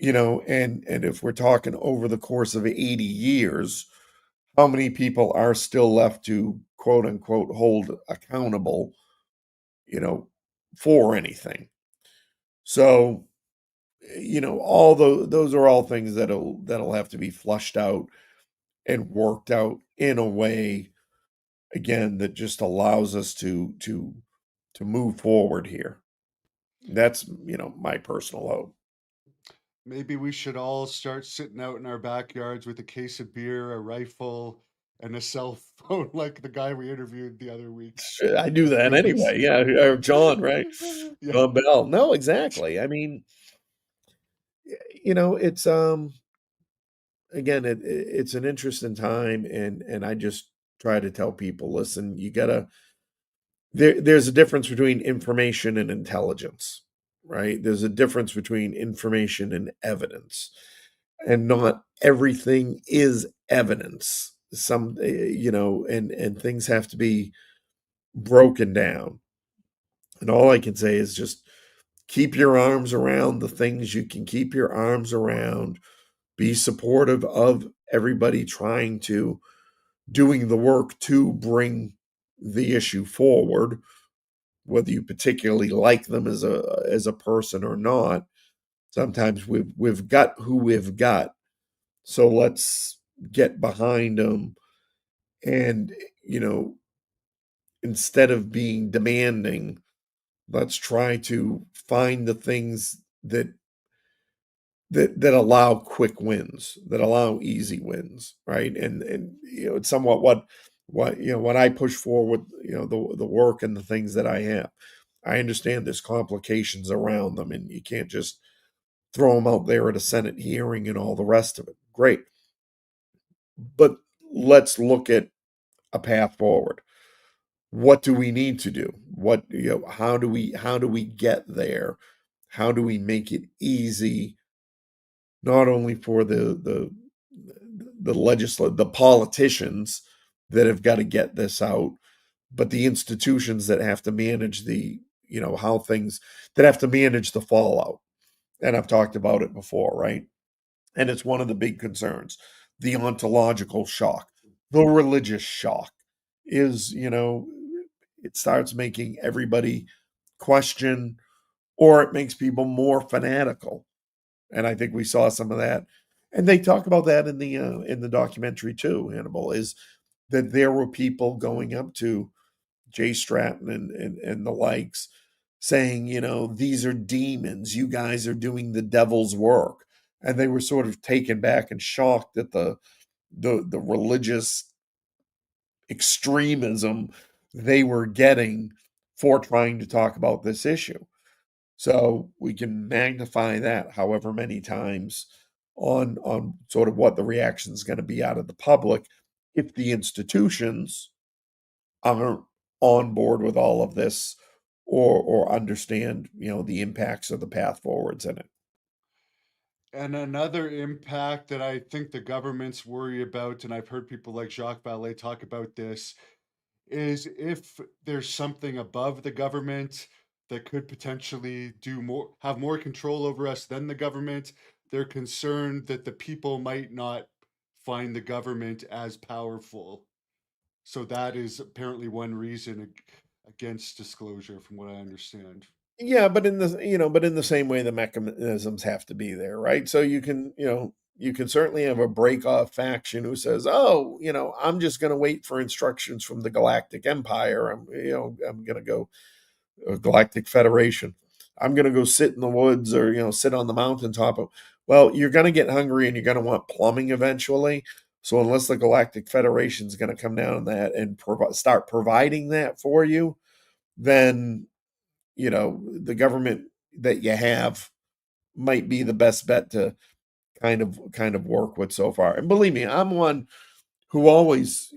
and if we're talking over the course of 80 years, how many people are still left to quote unquote hold accountable, you know, for anything? So, all those are all things that'll have to be flushed out and worked out in a way, again, that just allows us to move forward here. That's, my personal hope. Maybe we should all start sitting out in our backyards with a case of beer, a rifle, and a cell phone like the guy we interviewed the other week. I do that Goodness. anyway. Yeah, or John, right? Yeah. John Bell. No, exactly. I mean, it's again, it's an interesting time, and I just try to tell people, listen, you gotta there's a difference between information and intelligence, right? There's a difference between information and evidence, and not everything is evidence. Some, and things have to be broken down. And all I can say is just keep your arms around the things you can keep your arms around. Be supportive of everybody trying to doing the work to bring the issue forward, whether you particularly like them as a person or not. Sometimes we've got who we've got, so let's get behind them. And instead of being demanding, let's try to find the things that allow quick wins, that allow easy wins, right? And it's somewhat what I push forward, the work and the things that I have. I understand there's complications around them, and you can't just throw them out there at a Senate hearing and all the rest of it. Great, but let's look at a path forward. What do we need to do? How do we get there? How do we make it easy, not only for the politicians that have got to get this out, but the institutions that have to manage how things that have to manage the fallout. And I've talked about it before, right? And it's one of the big concerns. The ontological shock, the religious shock is, it starts making everybody question, or it makes people more fanatical. And I think we saw some of that. And they talk about that in the documentary too, Hannibal, is that there were people going up to Jay Stratton and the likes saying, these are demons. You guys are doing the devil's work. And they were sort of taken back and shocked at the religious extremism they were getting for trying to talk about this issue. So we can magnify that however many times on sort of what the reaction is going to be out of the public if the institutions aren't on board with all of this, or understand the impacts of the path forwards in it. And another impact that I think the governments worry about, and I've heard people like Jacques Vallée talk about this, is if there's something above the government that could potentially have more control over us than the government, they're concerned that the people might not find the government as powerful. So that is apparently one reason against disclosure, from what I understand. Yeah, but in the same way, the mechanisms have to be there, right? So you can certainly have a break off faction who says, "Oh, I'm just going to wait for instructions from the Galactic Empire. I'm going to go Galactic Federation. I'm going to go sit in the woods, or sit on the mountaintop." Well, you're going to get hungry, and you're going to want plumbing eventually. So unless the Galactic Federation is going to come down on that and start providing that for you, then the government that you have might be the best bet to kind of work with so far. And believe me, I'm one who always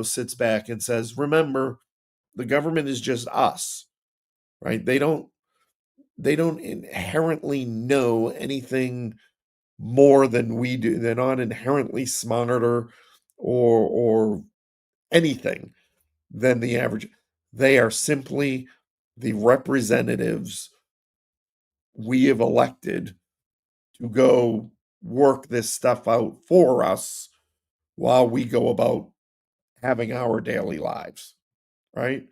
sits back and says, remember, the government is just us, right? They don't inherently know anything more than we do. They're not inherently smarter or anything than the average. They are simply the representatives we have elected to go work this stuff out for us while we go about having our daily lives, right?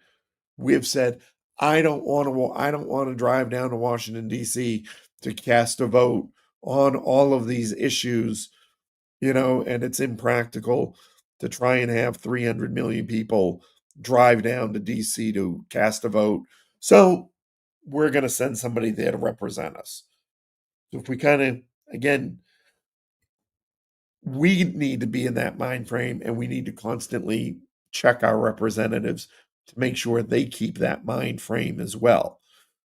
We have said, I don't want to drive down to Washington D.C. to cast a vote on all of these issues, and it's impractical to try and have 300 million people drive down to D.C. to cast a vote. So we're going to send somebody there to represent us. So if we kind of, again, we need to be in that mind frame, and we need to constantly check our representatives to make sure they keep that mind frame as well.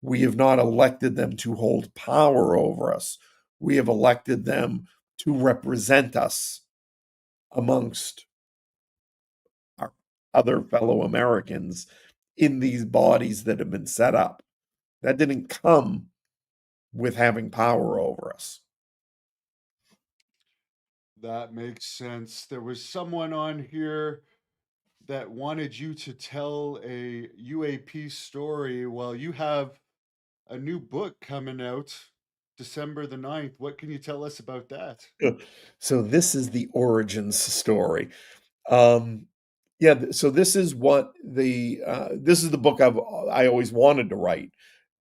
We have not elected them to hold power over us. We have elected them to represent us amongst our other fellow Americans in these bodies that have been set up. That didn't come with having power over us. That makes sense. There was someone on here that wanted you to tell a UAP story. Well, you have a new book coming out December the 9th. What can you tell us about that? So this is the origins story. Um, yeah, so this is the book I always wanted to write,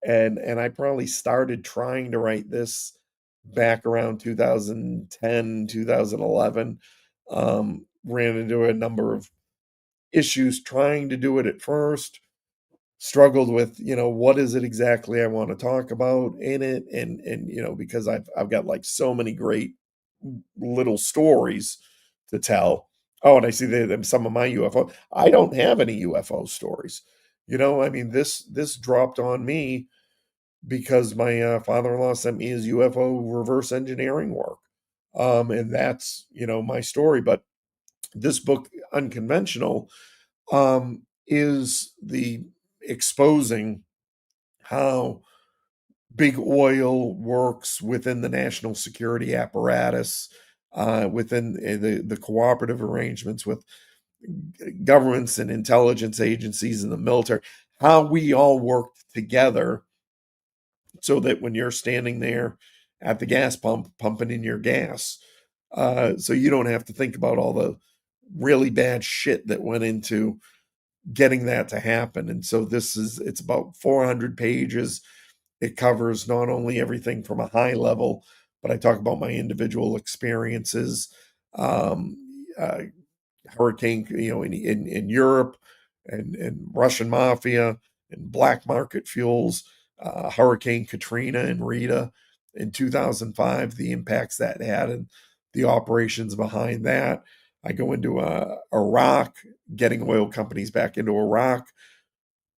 and I probably started trying to write this back around 2010, 2011. Ran into a number of issues trying to do it at first. Struggled with, what is it exactly I want to talk about in it, and because I've got like so many great little stories to tell. Oh, and I see that some of my UFO. I don't have any UFO stories. I mean, this dropped on me because my father-in-law sent me his UFO reverse engineering work, and that's my story. But this book, Unconventional, is the exposing how big oil works within the national security apparatus, within the cooperative arrangements with governments and intelligence agencies and the military, how we all work together so that when you're standing there at the gas pump pumping in your gas, so you don't have to think about all the really bad shit that went into getting that to happen. And so it's about 400 pages. It covers not only everything from a high level, but I talk about my individual experiences, um, uh, hurricane, in Europe, and Russian mafia and black market fuels, Hurricane Katrina and Rita in 2005, the impacts that had and the operations behind that. I go into Iraq, getting oil companies back into Iraq,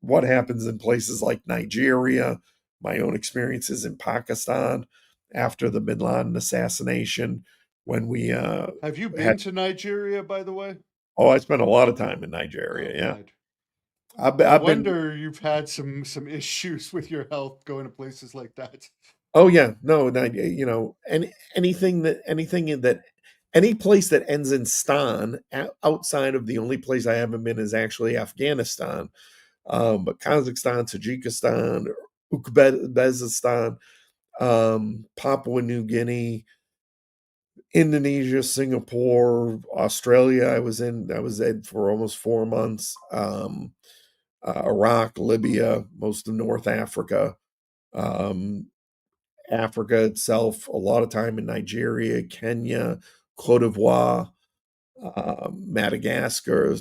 what happens in places like Nigeria, my own experiences in Pakistan after the Bin Laden assassination, when we Have you had been to Nigeria, by the way? oh, I spent a lot of time in Oh, Nigeria. Yeah, good. I've, No I've been. wonder you've had some issues with your health going to places like that. Oh yeah, no, no, any place that ends in stan, outside of the only place I haven't been is actually Afghanistan. But Kazakhstan, Tajikistan, Uzbekistan, Papua New Guinea, Indonesia, Singapore, Australia. I was in for almost 4 months. Iraq, Libya, most of North Africa, um, Africa itself, a lot of time in Nigeria, Kenya, Cote d'Ivoire, Madagascar.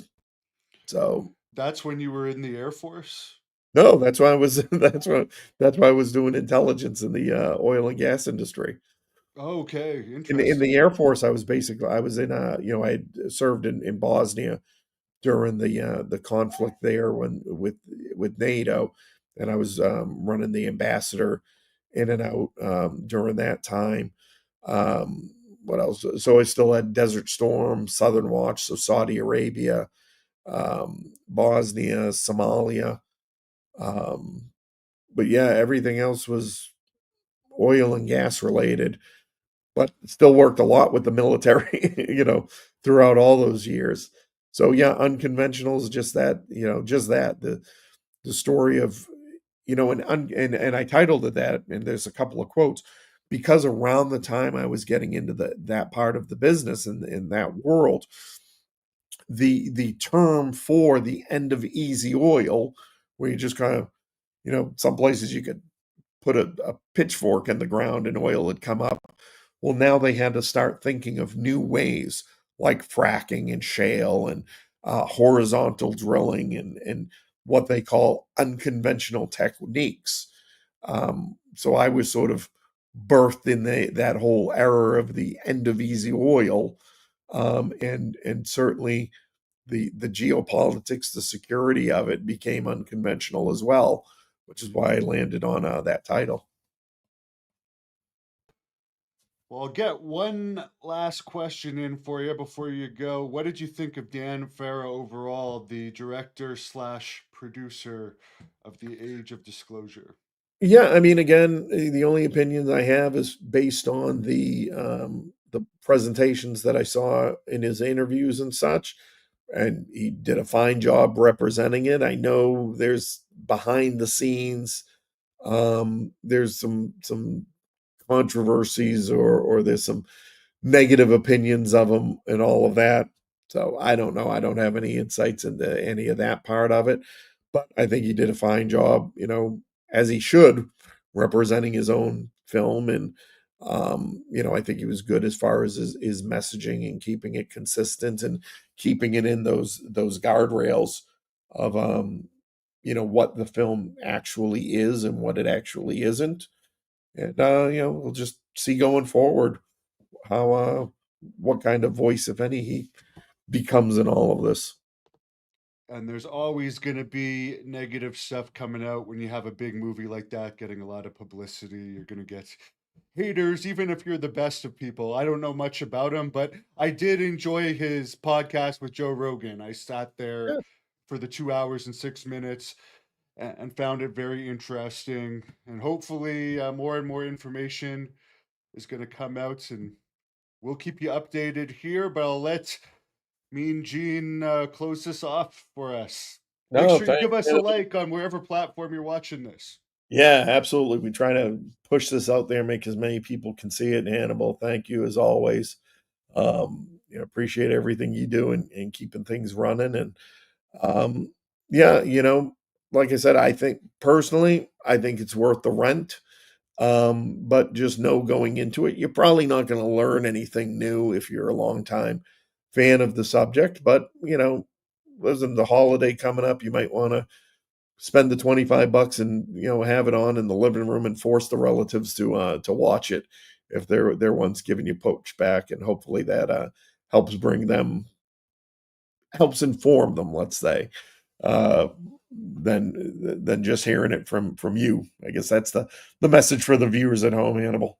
So That's when you were in the Air Force? no, that's why I was that's why I was doing intelligence in the oil and gas industry. Okay, In the interesting. Air Force, I was in I had served in Bosnia during the conflict there when with NATO, and I was running the ambassador in and out during that time. What else? So I still had Desert Storm, Southern Watch, so Saudi Arabia, Bosnia, Somalia. Um, but yeah, everything else was oil and gas related, but still worked a lot with the military, throughout all those years. So yeah, unconventional is just that, just that the story of, and I titled it that, and there's a couple of quotes because around the time I was getting into that part of the business and in that world, the term for the end of easy oil, where you just kind of, some places you could put a pitchfork in the ground and oil would come up. Well, now they had to start thinking of new ways like fracking and shale and horizontal drilling and what they call unconventional techniques. So I was sort of birthed in that whole era of the end of Easy Oil, and certainly the geopolitics, the security of it became unconventional as well, which is why I landed on that title. Well, I'll get one last question in for you before you go. What did you think of Dan Farrow overall, the director slash producer of The Age of Disclosure? Yeah, I mean, again, the only opinions I have is based on the presentations that I saw in his interviews and such, and he did a fine job representing it. I know there's behind the scenes, there's some controversies, or there's some negative opinions of him and all of that. So I don't know. I don't have any insights into any of that part of it, but I think he did a fine job, as he should, representing his own film. And, I think he was good as far as his messaging and keeping it consistent and keeping it in those guardrails of, what the film actually is and what it actually isn't. And, we'll just see going forward how what kind of voice, if any, he becomes in all of this. And there's always going to be negative stuff coming out when you have a big movie like that getting a lot of publicity. You're going to get haters, even if you're the best of people. I don't know much about him, but I did enjoy his podcast with Joe Rogan. I sat there Yeah. for the 2 hours and 6 minutes and found it very interesting. And hopefully, more and more information is going to come out, and we'll keep you updated here. But I'll let Mean Gene close this off for us. Make No, sure you thanks. give us a like on whatever platform you're watching this. Yeah, absolutely. We try to push this out there, make as many people can see it. Hannibal, thank you as always. Appreciate everything you do and keeping things running. And yeah, like I said, I think personally, I think it's worth the rent. But just know going into it, you're probably not going to learn anything new if you're a long time fan of the subject. But listen, the holiday coming up, you might want to spend the $25 and have it on in the living room and force the relatives to watch it if they're ones giving you poach back, and hopefully that helps bring them helps inform them, let's say, uh, than just hearing it from you. I guess that's the message for the viewers at home, Hannibal.